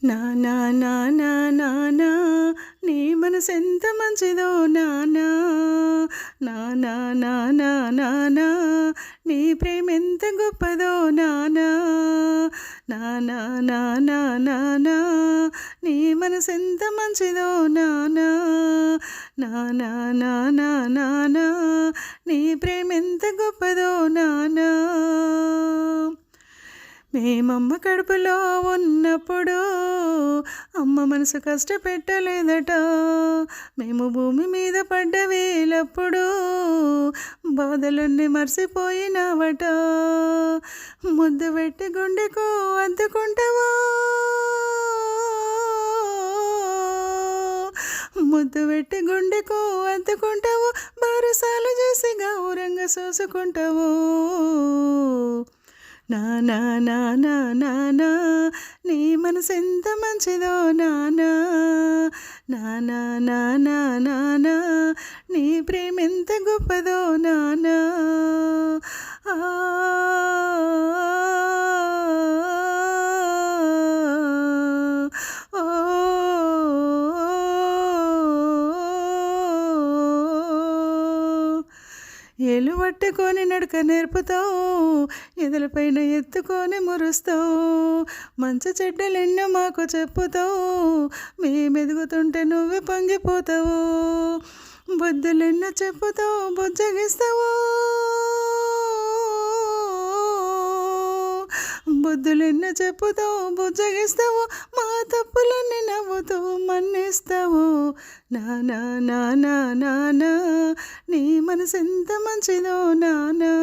నానా నానా నానా నీ మనసెంత మంచిదో నానా నానా నానా నానా నీ ప్రేమెంత గొప్పదో నానా నానా నానా నానా నీ మనసెంత మంచిదో నానా నానా నానా నానా నీ ప్రేమెంత గొప్పదో నానా మేమమ్మ కడుపులో ఉన్నప్పుడు అమ్మ మనసు కష్టపెట్టలేదట. మేము భూమి మీద పడ్డ వేలప్పుడు బాధలన్నీ మర్చిపోయినావట. ముద్దు పెట్టి గుండెకు అద్దుకుంటావో, ముద్దు పెట్టి గుండెకు అద్దుకుంటావు, బారసాలు చేసి గౌరంగా చూసుకుంటావు. నానా నానా నానా నీ మనసెంత మంచిదో నానా నానా నానా నానా నీ ప్రేమెంత గొప్పదో నానా. ఏలు పట్టుకొని నడక నేర్పుతావు, ఎదలపైన ఎత్తుకొని మురుస్తావు, మంచి చెడ్డలెన్నో మాకు చెప్పుతావు, మేమెదుగుతుంటే నువ్వే పొంగిపోతావు, బుద్ధులెన్నో చెప్పుతావు బుజ్జగిస్తావు, బుద్ధులెన్నో చెప్పుతావు బుజ్జగిస్తావు, మా తప్పులన్నీ నవ్వుతూ మన్నిస్తావు. నానా నానా నానా నీ మనసెంత మంచిదో నానా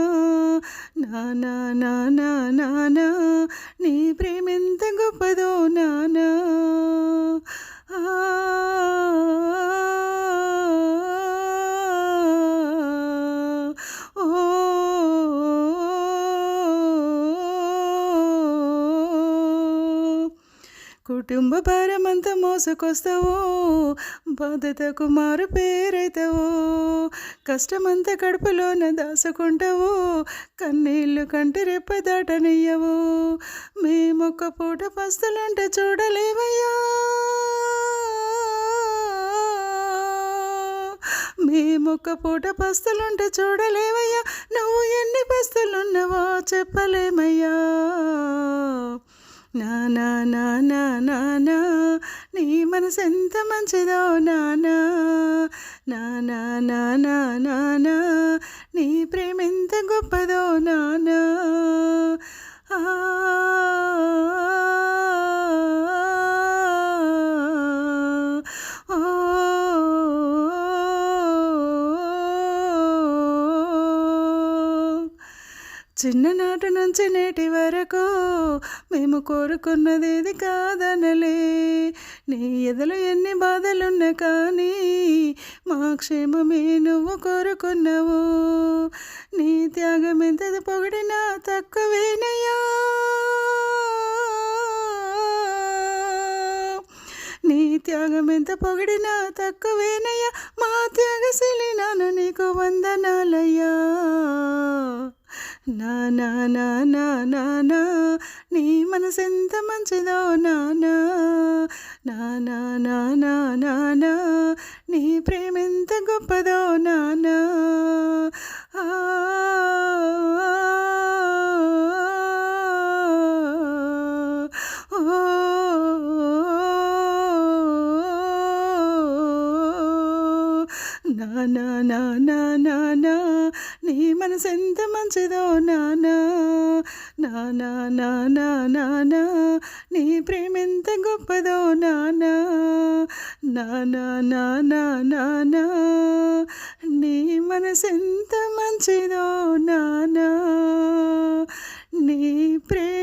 నానా నానా నానా నీ ప్రేమెంత గొప్పదో నానా. కుటుంబ భారమంతా మోసుకొస్తావు, బాధ్యతకు మారు పేరైతావు, కష్టమంతా కడుపులోన దాసుకుంటావు, కన్నీళ్ళు కంటి రెప్ప దాటనియ్యవు, మేమొక్క పూట పస్తులుంటే చూడలేవయ్యా, మేమొక్క పూట పస్తులుంటే చూడలేవయ్యా, నువ్వు ఎన్ని పస్తులున్నావో చెప్పలేమయ్యా. నానా నానా నానా నీ మనసెంత మంచిదో నానా నానా నానా నానా నీ ప్రేమెంత గొప్పదో నానా. చిన్ననాటి నుంచి నేటి వరకు మేము కోరుకున్నది ఇది కాదనలే, నీ ఎదలో ఎన్ని బాధలున్నా కానీ మా క్షేమమే నువ్వు కోరుకున్నావు, నీ త్యాగం ఎంత పొగిడినా తక్కువేనయ్యా, నీ త్యాగం ఎంత పొగిడినా తక్కువేనయ్యా, మా త్యాగశీలి నాన్న నీకు వందనాలయ్యా. నానా నానా నానా నీ మనసెంత మంచిదో నానా నానా నానా నానా నీ ప్రేమెంత గొప్పదో నానా. నానా నానా నానా నీ మనసెంత మంచిదో నానా నానా నానా నానా నీ ప్రేమెంత గొప్పదో నానా నానా నానా నానా నీ మనసెంత మంచిదో నానా నీ ప్రేమ